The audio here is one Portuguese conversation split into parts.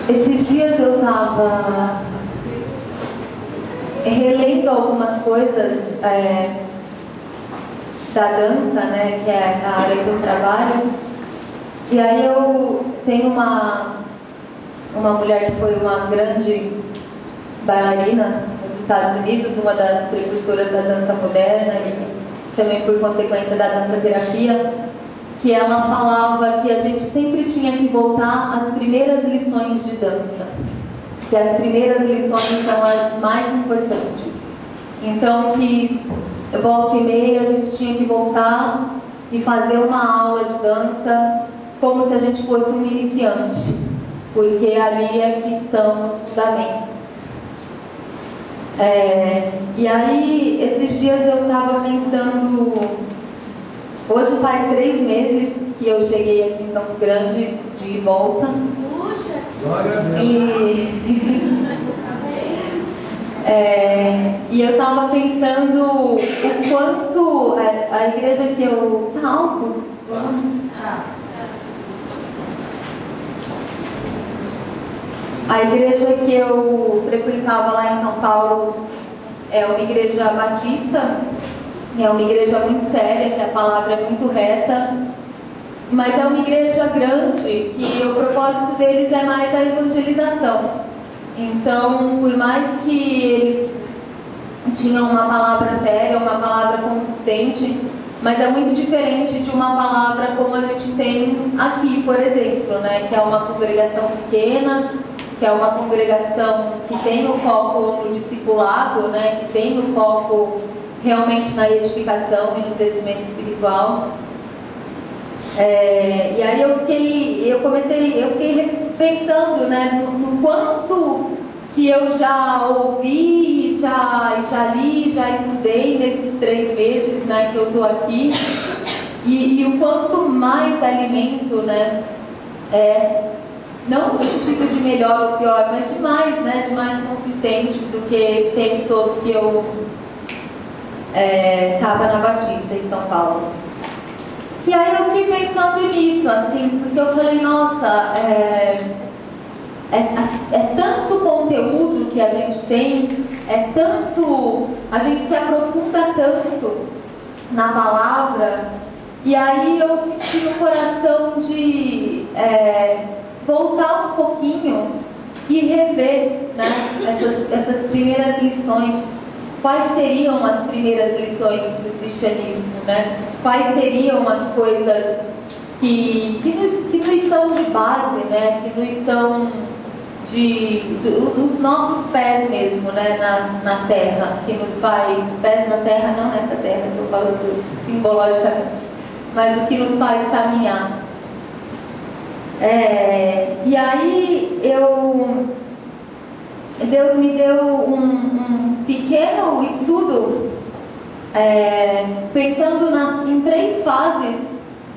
Esses dias eu estava relendo algumas coisas da dança, né, que é a área que eu trabalho. E aí eu tenho uma mulher que foi uma grande bailarina nos Estados Unidos, uma das precursoras da dança moderna e também por consequência da dança terapia, que ela falava que a gente sempre tinha que voltar às primeiras lições de dança, que as primeiras lições são as mais importantes. Então que volta e meia a gente tinha que voltar e fazer uma aula de dança como se a gente fosse um iniciante, porque ali é que estão os fundamentos. E aí, esses dias eu estava pensando, hoje faz 3 meses que eu cheguei aqui em Campo Grande de volta. Puxa! E eu estava pensando o quanto a igreja que eu... Tá alto? A igreja que eu frequentava lá em São Paulo é uma igreja batista, é uma igreja muito séria, que a palavra é muito reta, mas é uma igreja grande, que o propósito deles é mais a evangelização. Então, por mais que eles tinham uma palavra séria, uma palavra consistente, mas é muito diferente de uma palavra como a gente tem aqui, por exemplo, né, que é uma congregação pequena, que é uma congregação que tem o foco no discipulado, né, que tem o foco realmente na edificação e no crescimento espiritual. E aí eu fiquei pensando, né, no quanto que eu já ouvi, já li, já estudei nesses 3 meses, né, que eu estou aqui, e o quanto mais alimento, né, não no sentido de melhor ou pior, mas de mais, né, de mais consistente do que esse tempo todo que eu estava na Batista, em São Paulo. E aí eu fiquei pensando nisso, assim, porque eu falei, nossa, é tanto conteúdo que a gente tem, a gente se aprofunda tanto na palavra, e aí eu senti no coração de voltar um pouquinho e rever, né, essas primeiras lições. Quais seriam as primeiras lições do cristianismo, né? Quais seriam as coisas que nos são de base, né? Que nos são os nossos pés mesmo, né? Na terra, que nos faz, pés na terra, não nessa terra, estou falando simbologicamente, mas o que nos faz caminhar. E aí Deus me deu um pequeno estudo pensando em 3 fases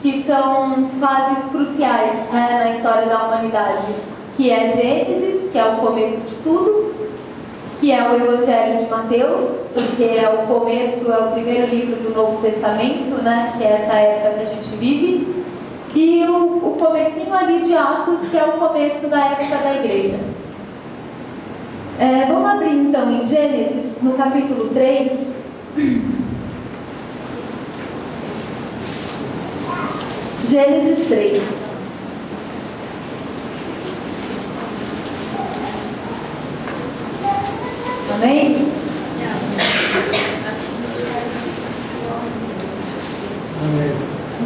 que são fases cruciais, né, na história da humanidade, que é Gênesis, que é o começo de tudo, que é o Evangelho de Mateus, porque é o começo, é o primeiro livro do Novo Testamento, né, que é essa época que a gente vive, e o comecinho ali de Atos, que é o começo da época da igreja. Vamos abrir então em Gênesis, no capítulo 3. Gênesis 3. Amém?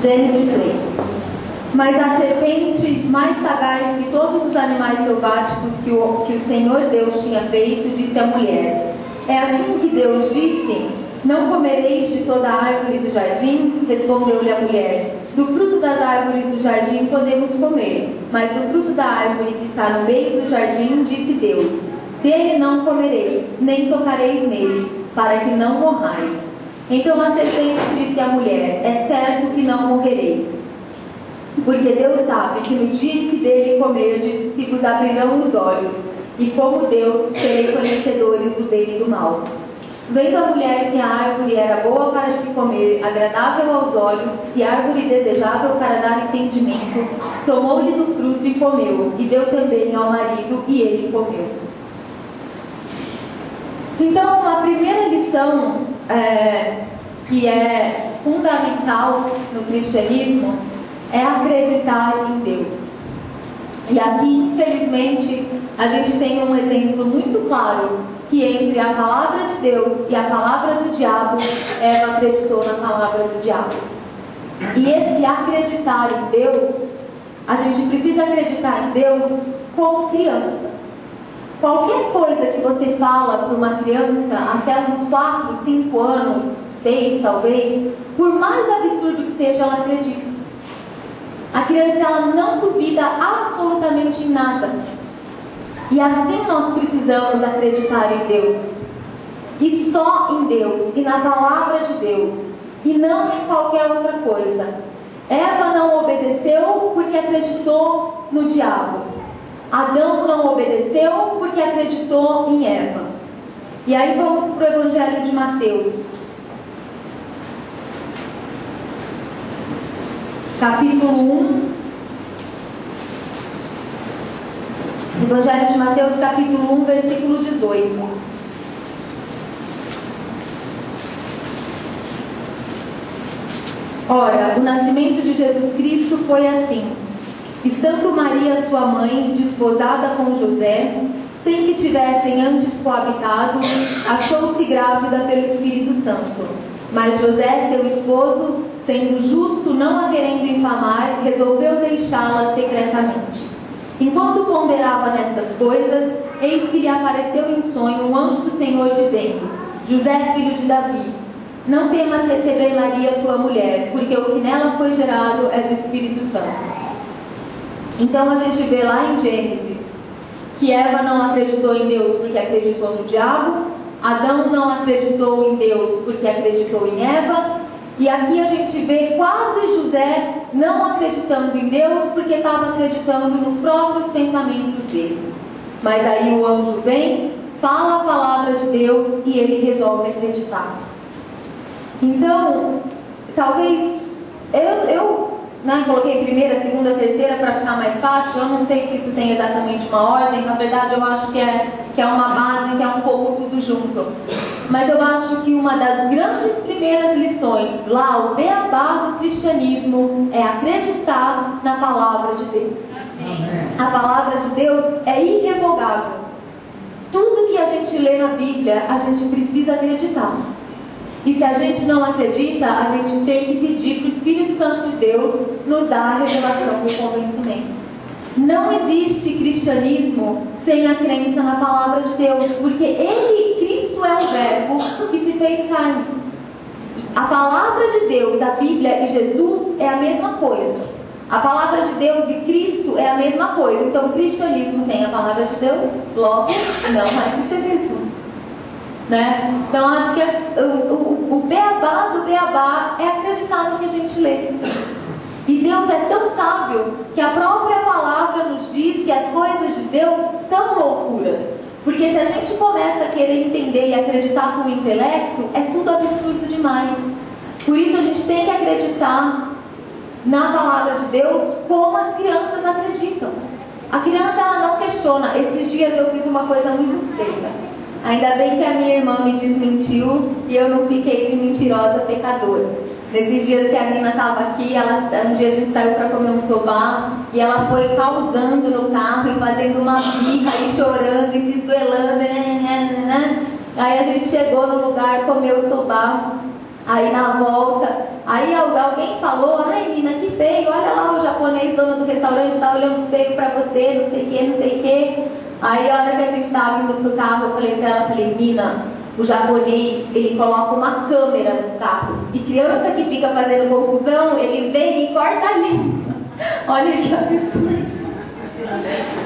Gênesis 3. Mas a serpente, mais sagaz que todos os animais selváticos que o Senhor Deus tinha feito, disse à mulher: é assim que Deus disse: não comereis de toda a árvore do jardim? Respondeu-lhe a mulher: do fruto das árvores do jardim podemos comer, mas do fruto da árvore que está no meio do jardim, disse Deus: dele não comereis, nem tocareis nele, para que não morrais. Então a serpente disse à mulher: é certo que não morrereis, porque Deus sabe que no dia que dele comerdes, se vos abrirão os olhos, e como Deus sereis conhecedores do bem e do mal. Vendo a mulher que a árvore era boa para se comer, agradável aos olhos, e árvore desejável para dar entendimento, tomou-lhe do fruto e comeu, e deu também ao marido, e ele comeu. Então, a primeira lição que é fundamental no cristianismo é acreditar em Deus. E aqui, infelizmente, a gente tem um exemplo muito claro que entre a palavra de Deus e a palavra do diabo, Eva acreditou na palavra do diabo. E esse acreditar em Deus, a gente precisa acreditar em Deus como criança. Qualquer coisa que você fala para uma criança até uns 4, 5 anos, 6 talvez, por mais absurdo que seja, ela acredita. A criança, ela não duvida absolutamente em nada. E assim nós precisamos acreditar em Deus. E só em Deus, e na palavra de Deus, e não em qualquer outra coisa. Eva não obedeceu porque acreditou no diabo. Adão não obedeceu porque acreditou em Eva. E aí vamos para o Evangelho de Mateus, capítulo 1. Evangelho de Mateus, capítulo 1, versículo 18. Ora, o nascimento de Jesus Cristo foi assim. Estando Maria, sua mãe, desposada com José, sem que tivessem antes coabitado, achou-se grávida pelo Espírito Santo. Mas José, seu esposo, sendo justo, não a querendo infamar, resolveu deixá-la secretamente. Enquanto ponderava nestas coisas, eis que lhe apareceu em sonho um anjo do Senhor, dizendo: José, filho de Davi, não temas receber Maria, tua mulher, porque o que nela foi gerado é do Espírito Santo. Então a gente vê lá em Gênesis que Eva não acreditou em Deus porque acreditou no diabo, Adão não acreditou em Deus porque acreditou em Eva, e aqui a gente vê quase José não acreditando em Deus porque estava acreditando nos próprios pensamentos dele. Mas aí o anjo vem, fala a palavra de Deus e ele resolve acreditar. Então, talvez eu coloquei primeira, segunda, terceira para ficar mais fácil. Eu não sei se isso tem exatamente uma ordem. Na verdade, eu acho que é uma base, que é um pouco tudo junto. Mas eu acho que uma das grandes primeiras lições, lá, o beabá do cristianismo, é acreditar na palavra de Deus. Amém. A palavra de Deus é irrevogável. Tudo que a gente lê na Bíblia, a gente precisa acreditar. E se a gente não acredita, a gente tem que pedir para o Espírito Santo de Deus nos dar a revelação e o convencimento. Não existe cristianismo sem a crença na palavra de Deus, porque Cristo é o verbo que se fez carne. A palavra de Deus, a Bíblia e Jesus é a mesma coisa. A palavra de Deus e Cristo é a mesma coisa. Então, cristianismo sem a palavra de Deus, logo, não é cristianismo. Né? Então acho que o beabá do beabá é acreditar no que a gente lê. E Deus é tão sábio que a própria palavra nos diz que as coisas de Deus são loucuras. Porque se a gente começa a querer entender e acreditar com o intelecto, é tudo absurdo demais. Por isso a gente tem que acreditar na palavra de Deus como as crianças acreditam. A criança, ela não questiona. Esses dias eu fiz uma coisa muito feia. Ainda bem que a minha irmã me desmentiu e eu não fiquei de mentirosa pecadora. Nesses dias que a Nina estava aqui, um dia a gente saiu para comer um sobá e ela foi causando no carro e fazendo uma birra e chorando e se esgoelando. Aí a gente chegou no lugar, comeu o sobá. Aí na volta, aí alguém falou: ai Nina, que feio, olha lá o japonês dono do restaurante está olhando feio para você, não sei o que, não sei o que. Aí a hora que a gente estava indo pro carro, eu falei pra ela, Nina, o japonês, ele coloca uma câmera nos carros. E criança que fica fazendo confusão, ele vem e corta a língua. Olha que absurdo.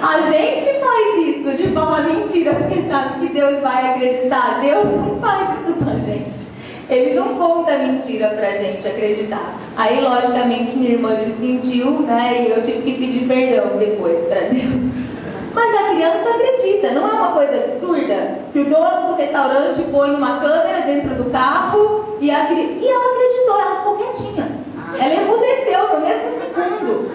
A gente faz isso de forma mentira, porque sabe que Deus vai acreditar. Deus não faz isso com a gente. Ele não conta mentira pra gente acreditar. Aí, logicamente, minha irmã desmentiu, né? E eu tive que pedir perdão depois pra Deus. Mas a criança acredita, não é uma coisa absurda? Que o dono do restaurante põe uma câmera dentro do carro e ela acreditou, ela ficou quietinha. Ela emudeceu no mesmo segundo.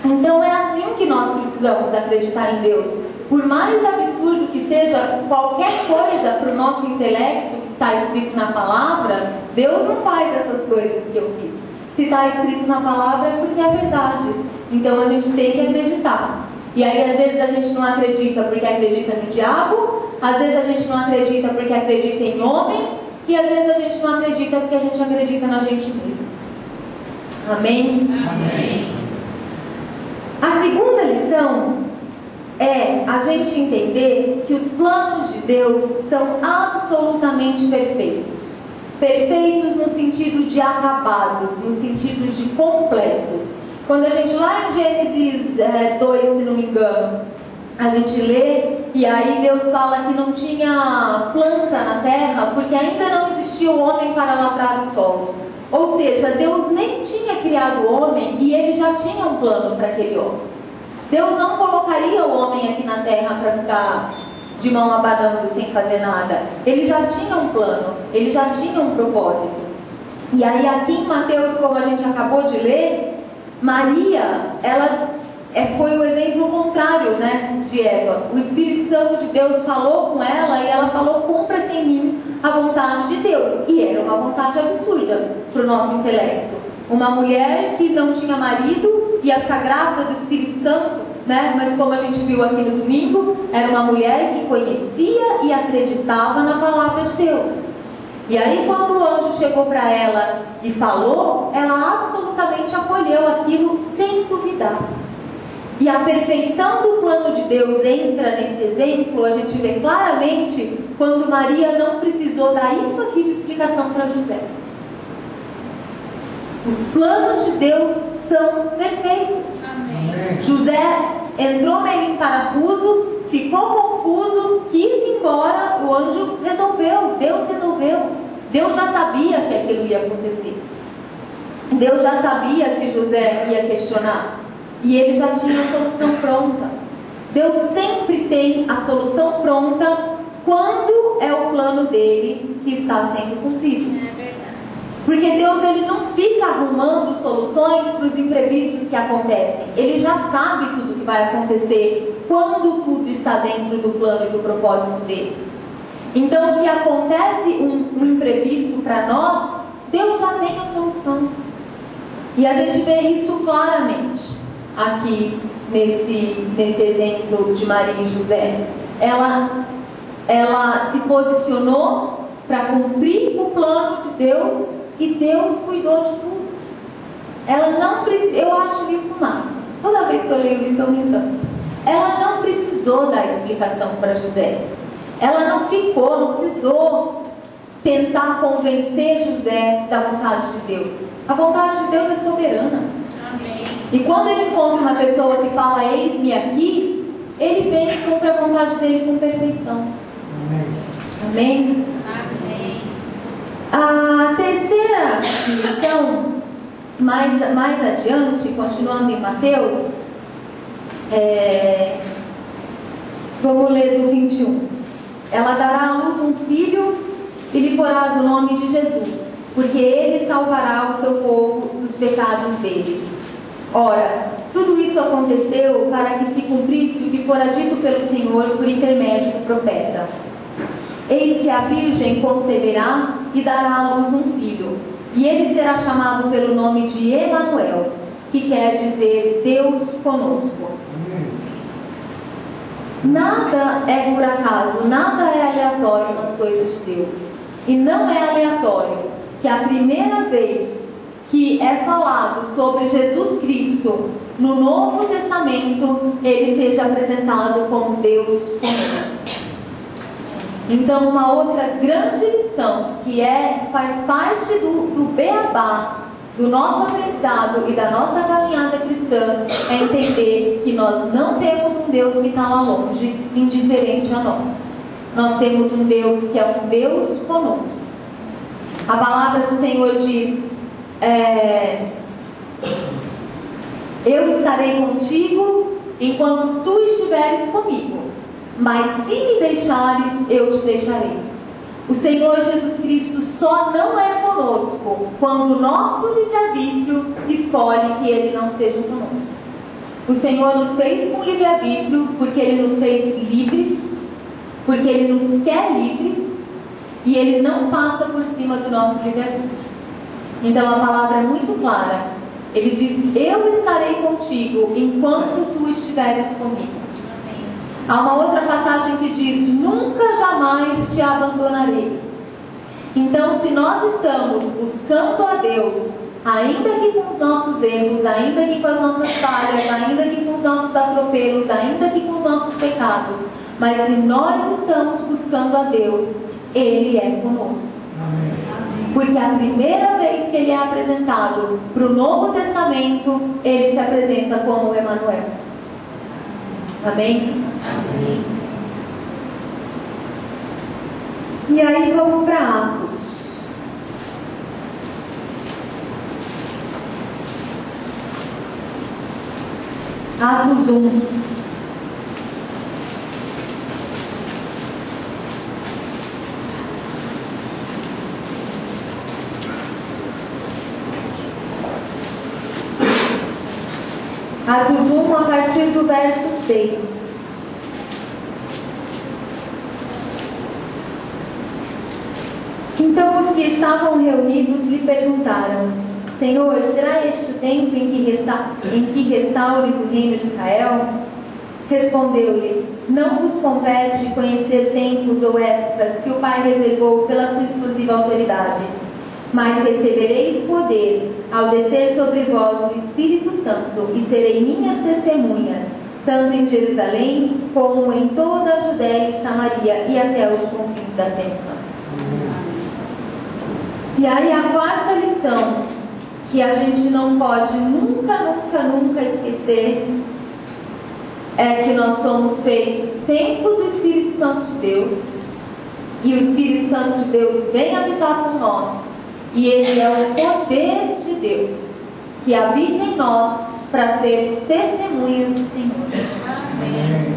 Então é assim que nós precisamos acreditar em Deus. Por mais absurdo que seja qualquer coisa para o nosso intelecto que está escrito na palavra, Deus não faz essas coisas que eu fiz. Se está escrito na palavra é porque é verdade. Então a gente tem que acreditar. E aí às vezes a gente não acredita porque acredita no diabo, às vezes a gente não acredita porque acredita em homens, e às vezes a gente não acredita porque a gente acredita na gente mesmo. Amém? Amém. A segunda lição é a gente entender que os planos de Deus são absolutamente perfeitos. Perfeitos no sentido de acabados, no sentido de completos. Quando a gente lá em Gênesis 2, se não me engano, a gente lê, e aí Deus fala que não tinha planta na terra, porque ainda não existia o homem para lavrar o solo. Ou seja, Deus nem tinha criado o homem e ele já tinha um plano para aquele homem. Deus não colocaria o homem aqui na terra para ficar de mão abanando sem fazer nada. Ele já tinha um plano, ele já tinha um propósito. E aí aqui em Mateus, como a gente acabou de ler, Maria, ela foi o exemplo contrário, né, de Eva. O Espírito Santo de Deus falou com ela e ela falou: cumpra-se em mim a vontade de Deus. E era uma vontade absurda para o nosso intelecto. Uma mulher que não tinha marido ia ficar grávida do Espírito Santo, né? Mas como a gente viu aqui no domingo, era uma mulher que conhecia e acreditava na palavra de Deus. E aí quando o anjo chegou para ela e falou, ela absolutamente acolheu aquilo sem duvidar. E a perfeição do plano de Deus entra nesse exemplo, a gente vê claramente quando Maria não precisou dar isso aqui de explicação para José. Os planos de Deus são perfeitos. Amém. José entrou meio em parafuso, ficou confuso, quis ir embora, o anjo resolveu, Deus resolveu. Deus já sabia que aquilo ia acontecer. Deus já sabia que José ia questionar. E ele já tinha a solução pronta. Deus sempre tem a solução pronta quando é o plano dele que está sendo cumprido. É verdade. Porque Deus, ele não fica arrumando soluções para os imprevistos que acontecem. Ele já sabe tudo que vai acontecer quando tudo está dentro do plano e do propósito dele. Então, se acontece um imprevisto para nós, Deus já tem a solução. E a gente vê isso claramente aqui nesse exemplo de Maria e José. Ela se posicionou para cumprir o plano de Deus e Deus cuidou de tudo. Ela não precisou, eu acho isso massa. Toda vez que eu leio isso eu me encanto. Ela não precisou dar explicação para José. Ela não precisou tentar convencer José da vontade de Deus. A vontade de Deus é soberana. Amém. E quando ele encontra uma pessoa que fala: eis-me aqui, ele vem e cumpre a vontade dele com perfeição. Amém? Amém. A terceira lição, mais adiante, continuando em Mateus, vamos ler do 21. Ela dará à luz um filho e lhe porás o nome de Jesus, porque ele salvará o seu povo dos pecados deles. Ora, tudo isso aconteceu para que se cumprisse o que fora dito pelo Senhor por intermédio do profeta. Eis que a virgem conceberá e dará à luz um filho, e ele será chamado pelo nome de Emanuel, que quer dizer Deus conosco. Nada é por acaso, nada é aleatório nas coisas de Deus. E não é aleatório que a primeira vez que é falado sobre Jesus Cristo no Novo Testamento, ele seja apresentado como Deus conosco. Então, uma outra grande lição que faz parte do beabá do nosso aprendizado e da nossa caminhada cristã é entender que nós não temos um Deus que está lá longe, indiferente a nós. Nós temos um Deus que é um Deus conosco. A palavra do Senhor diz: eu estarei contigo enquanto tu estiveres comigo, mas se me deixares, eu te deixarei. O Senhor Jesus Cristo só não é conosco quando o nosso livre-arbítrio escolhe que Ele não seja conosco. O Senhor nos fez com livre-arbítrio porque Ele nos fez livres, porque Ele nos quer livres, e Ele não passa por cima do nosso livre-arbítrio. Então a palavra é muito clara. Ele diz: eu estarei contigo enquanto tu estiveres comigo. Há uma outra passagem que diz: nunca jamais te abandonarei. Então, se nós estamos buscando a Deus, ainda que com os nossos erros, ainda que com as nossas falhas, ainda que com os nossos atropelos, ainda que com os nossos pecados, mas se nós estamos buscando a Deus, Ele é conosco. Porque a primeira vez que Ele é apresentado para o Novo Testamento, Ele se apresenta como Emanuel. Amém? Amém. E aí vamos para Atos. Atos 1. Atos 1, a partir do verso 6. Então os que estavam reunidos lhe perguntaram: Senhor, será este o tempo em que restaures o reino de Israel? Respondeu-lhes: não vos compete conhecer tempos ou épocas que o Pai reservou pela sua exclusiva autoridade, mas recebereis poder ao descer sobre vós o Espírito Santo, e serei minhas testemunhas, tanto em Jerusalém como em toda a Judéia e Samaria e até os confins da terra. E aí a quarta lição que a gente não pode nunca esquecer é que nós somos feitos templo do Espírito Santo de Deus, e o Espírito Santo de Deus vem habitar com nós, e Ele é o poder de Deus que habita em nós para sermos testemunhas do Senhor. Amém.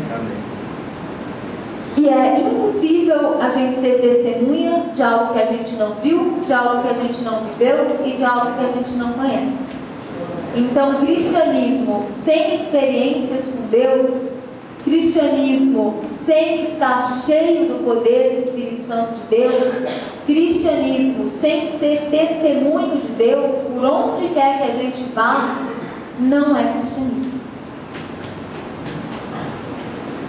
E é impossível a gente ser testemunha de algo que a gente não viu, de algo que a gente não viveu e de algo que a gente não conhece. Então, cristianismo sem experiências com Deus, cristianismo sem estar cheio do poder do Espírito Santo de Deus, cristianismo sem ser testemunho de Deus por onde quer que a gente vá, não é cristianismo.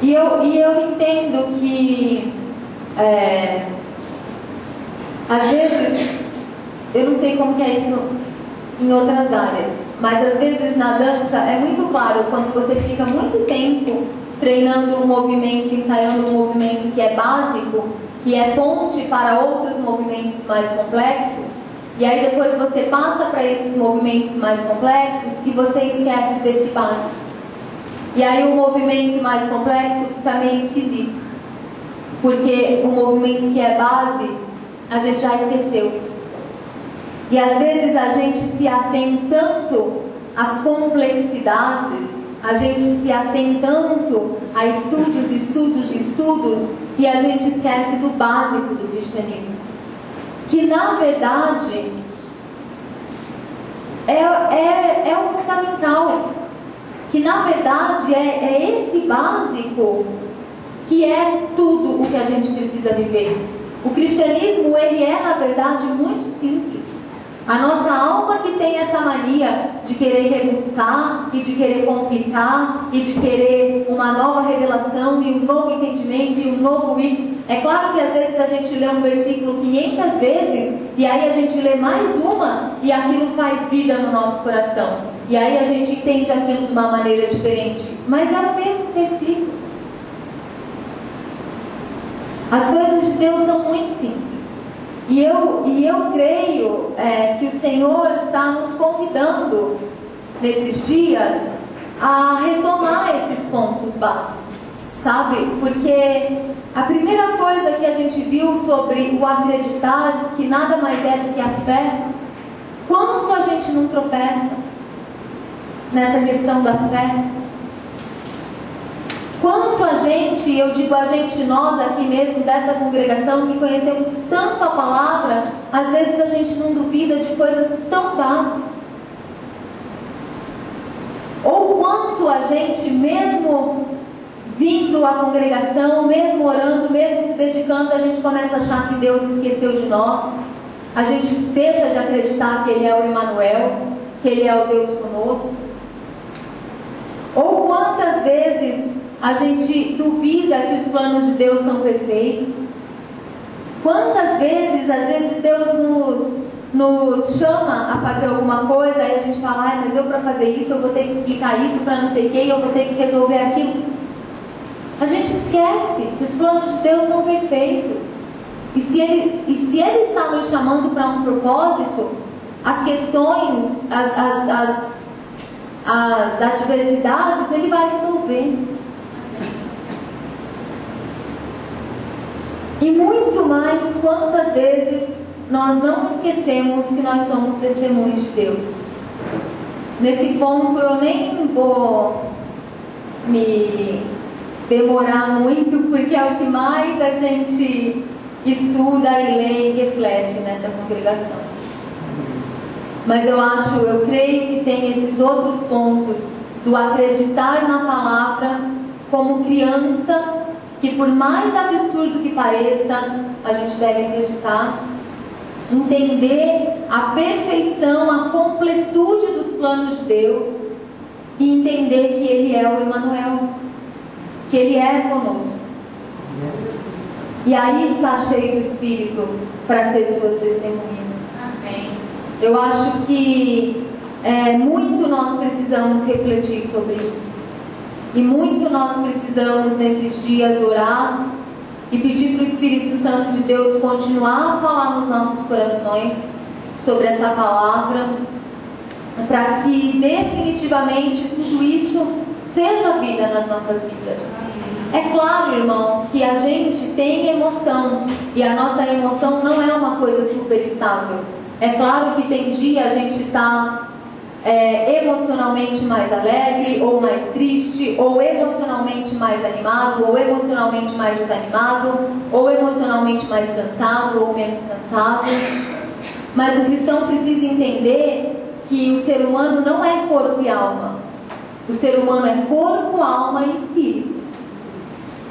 E eu entendo que às vezes, eu não sei como que é isso em outras áreas, mas às vezes na dança é muito claro quando você fica muito tempo treinando um movimento, ensaiando um movimento que é básico, que é ponte para outros movimentos mais complexos, e aí depois você passa para esses movimentos mais complexos e você esquece desse básico. E aí o movimento mais complexo fica meio esquisito, porque o movimento que é base, a gente já esqueceu. E às vezes a gente se atém tanto às complexidades, a gente se atém tanto a estudos, e a gente esquece do básico do cristianismo, que na verdade é o fundamental. Que na verdade é esse básico que é tudo o que a gente precisa viver. O cristianismo, ele é na verdade muito simples. A nossa alma que tem essa mania de querer rebuscar e de querer complicar e de querer uma nova revelação e um novo entendimento e um novo isso. É claro que às vezes a gente lê um versículo 500 vezes e aí a gente lê mais uma e aquilo faz vida no nosso coração. E aí a gente entende aquilo de uma maneira diferente. Mas é o mesmo versículo. As coisas de Deus são muito simples. E eu creio que o Senhor está nos convidando nesses dias a retomar esses pontos básicos, sabe? Porque a primeira coisa que a gente viu sobre o acreditar, que nada mais é do que a fé, quanto a gente não tropeça nessa questão da fé. Quanto a gente, eu digo a gente, nós aqui mesmo dessa congregação que conhecemos tanto a palavra, às vezes a gente não duvida de coisas tão básicas. Ou quanto a gente, mesmo vindo à congregação, mesmo orando, mesmo se dedicando, a gente começa a achar que Deus esqueceu de nós. A gente deixa de acreditar que Ele é o Emanuel, que Ele é o Deus conosco. Ou quantas vezes a gente duvida que os planos de Deus são perfeitos. Quantas vezes, às vezes Deus nos chama a fazer alguma coisa e a gente fala, mas eu para fazer isso eu vou ter que explicar isso para não sei quem, eu vou ter que resolver aquilo. A gente esquece que os planos de Deus são perfeitos. E se Ele está nos chamando para um propósito, as questões, as adversidades, Ele vai resolver. E muito mais, quantas vezes nós não esquecemos que nós somos testemunhos de Deus. Nesse ponto eu nem vou me demorar muito, porque é o que mais a gente estuda e lê e reflete nessa congregação. Mas eu creio que tem esses outros pontos do acreditar na palavra como criança, que por mais absurdo que pareça, a gente deve acreditar, entender a perfeição, a completude dos planos de Deus e entender que Ele é o Emanuel, que Ele é conosco. E aí está cheio do Espírito para ser suas testemunhas. Amém. Eu acho que muito nós precisamos refletir sobre isso. E muito nós precisamos nesses dias orar e pedir para o Espírito Santo de Deus continuar a falar nos nossos corações sobre essa palavra, para que definitivamente tudo isso seja vida nas nossas vidas. É claro, irmãos, que a gente tem emoção e a nossa emoção não é uma coisa super estável. É claro que tem dia a gente está emocionalmente mais alegre ou mais triste, ou emocionalmente mais animado, ou emocionalmente mais desanimado, ou emocionalmente mais cansado ou menos cansado. Mas o cristão precisa entender que o ser humano não é corpo e alma. O ser humano é corpo, alma e espírito.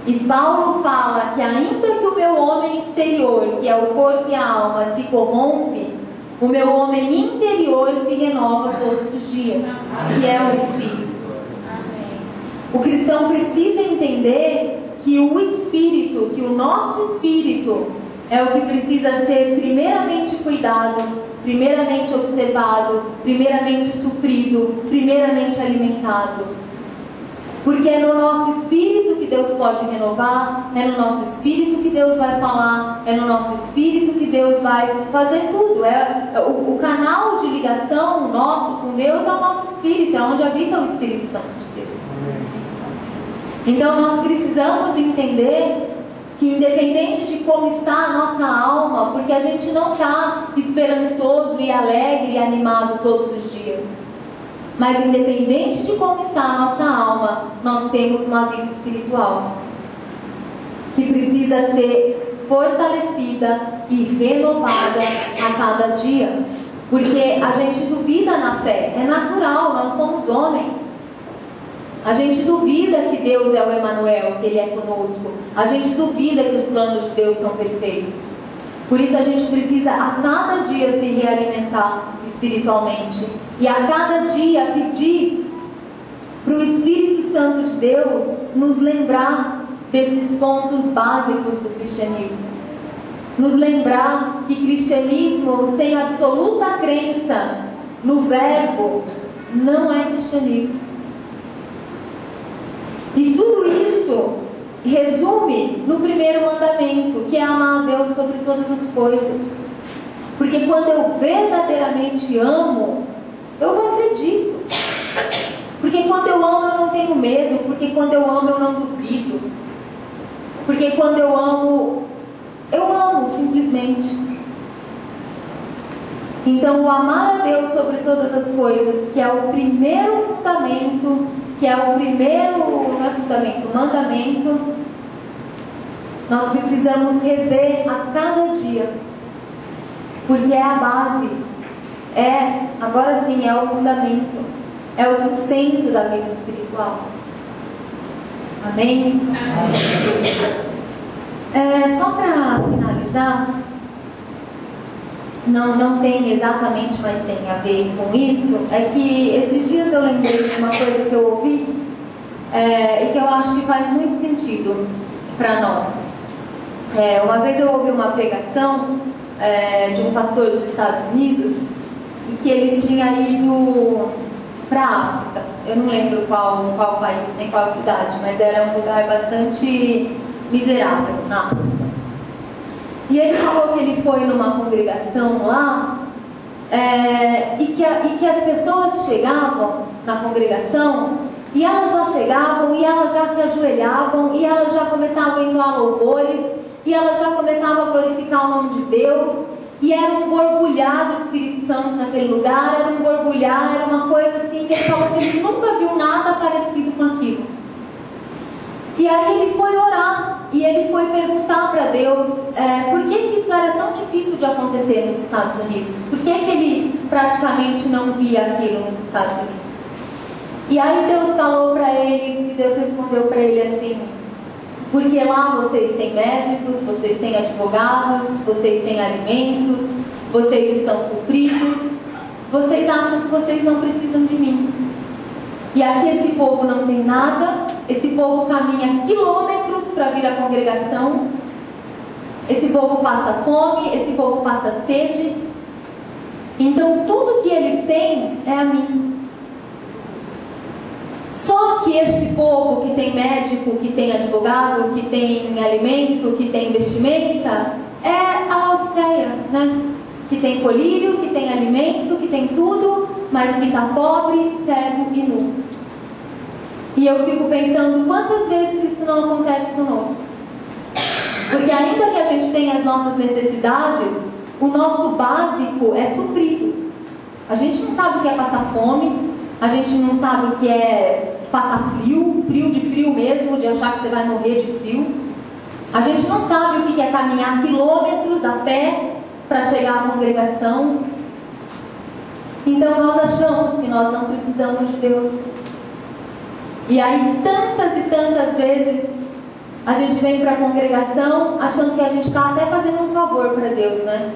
E Paulo fala que ainda que o meu homem exterior, que é o corpo e a alma, se corrompe, o meu homem interior se renova todos os dias, que é o Espírito. O cristão precisa entender que o Espírito, que o nosso Espírito, é o que precisa ser primeiramente cuidado, primeiramente observado, primeiramente suprido, primeiramente alimentado. Porque é no nosso espírito que Deus pode renovar, é no nosso espírito que Deus vai falar, é no nosso espírito que Deus vai fazer tudo. O canal de ligação nosso com Deus é o nosso espírito, é onde habita o Espírito Santo de Deus. Então nós precisamos entender que independente de como está a nossa alma, porque a gente não está esperançoso e alegre e animado todos os dias, mas independente de como está a nossa alma, nós temos uma vida espiritual que precisa ser fortalecida e renovada a cada dia, porque a gente duvida na fé, é natural, nós somos homens. A gente duvida que Deus é o Emanuel, que Ele é conosco. A gente duvida que os planos de Deus são perfeitos. Por isso a gente precisa a cada dia se realimentar espiritualmente. E a cada dia pedir para o Espírito Santo de Deus nos lembrar desses pontos básicos do cristianismo. Nos lembrar que cristianismo sem absoluta crença no verbo não é cristianismo. E tudo isso resume no primeiro mandamento, que é amar a Deus sobre todas as coisas. Porque quando eu verdadeiramente amo, eu não acredito. Porque quando eu amo eu não tenho medo. Porque quando eu amo eu não duvido. Porque quando eu amo simplesmente. Então o amar a Deus sobre todas as coisas, que é o primeiro fundamento que é o primeiro, não é fundamento, mandamento, nós precisamos rever a cada dia, porque é a base, agora sim, é o fundamento, é o sustento da vida espiritual. Amém? Só para finalizar, não tem exatamente, mas tem a ver com isso, é que esses dias eu lembrei de uma coisa que eu ouvi e que eu acho que faz muito sentido para nós. Uma vez eu ouvi uma pregação de um pastor dos Estados Unidos e que ele tinha ido para a África. Eu não lembro qual país, nem qual cidade, mas era um lugar bastante miserável na África. E ele falou que ele foi numa congregação lá e que as pessoas chegavam na congregação e elas já chegavam e elas já se ajoelhavam e elas já começavam a entoar louvores e elas já começavam a glorificar o nome de Deus e era um borbulhar do Espírito Santo naquele lugar, era um borbulhar, era uma coisa assim que ele falou que ele nunca viu nada parecido com aquilo. E aí ele foi orar e ele foi perguntar para Deus por que isso era tão difícil de acontecer nos Estados Unidos, por que ele praticamente não via aquilo nos Estados Unidos. E aí Deus falou para ele, e Deus respondeu para ele assim: porque lá vocês têm médicos, vocês têm advogados, vocês têm alimentos, vocês estão supridos, vocês acham que vocês não precisam de mim. E aqui esse povo não tem nada, esse povo caminha quilômetros para vir à congregação, esse povo passa fome, esse povo passa sede, então tudo que eles têm é a mim. Só que esse povo que tem médico, que tem advogado, que tem alimento, que tem vestimenta, é a Laodiceia, né? Que tem colírio, que tem alimento, que tem tudo, mas que está pobre, cego e nu. E eu fico pensando quantas vezes isso não acontece conosco. Porque ainda que a gente tenha as nossas necessidades, o nosso básico é suprido. A gente não sabe o que é passar fome, a gente não sabe o que é passar frio, frio de frio mesmo, de achar que você vai morrer de frio. A gente não sabe o que é caminhar quilômetros a pé para chegar à congregação. Então nós achamos que nós não precisamos de Deus. E aí tantas e tantas vezes a gente vem para a congregação achando que a gente está até fazendo um favor para Deus, né?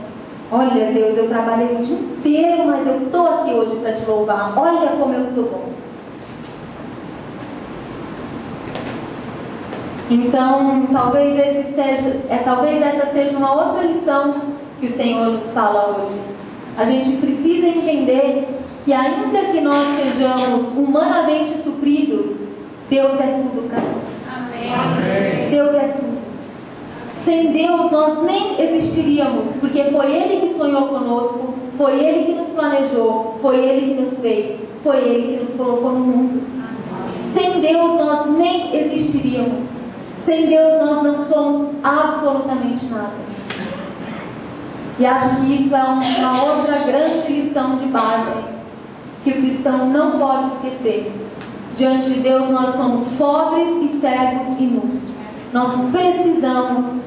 Olha, Deus, eu trabalhei o dia inteiro, mas eu estou aqui hoje para te louvar. Olha como eu sou bom. Então, talvez essa seja uma outra lição que o Senhor nos fala hoje. A gente precisa entender que ainda que nós sejamos humanamente supridos, Deus é tudo para nós. Amém. Deus é tudo. Sem Deus nós nem existiríamos, porque foi Ele que sonhou conosco, foi Ele que nos planejou, foi Ele que nos fez, foi Ele que nos colocou no mundo. Sem Deus nós nem existiríamos. Sem Deus nós não somos absolutamente nada. E acho que isso é uma outra grande lição de base que o cristão não pode esquecer. Diante de Deus nós somos pobres e cegos e nus. Nós precisamos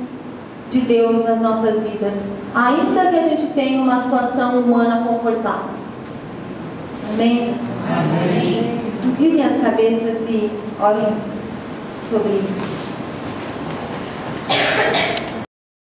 de Deus nas nossas vidas, ainda que a gente tenha uma situação humana confortável. Amém? Amém. Inclinem as cabeças e orem sobre isso.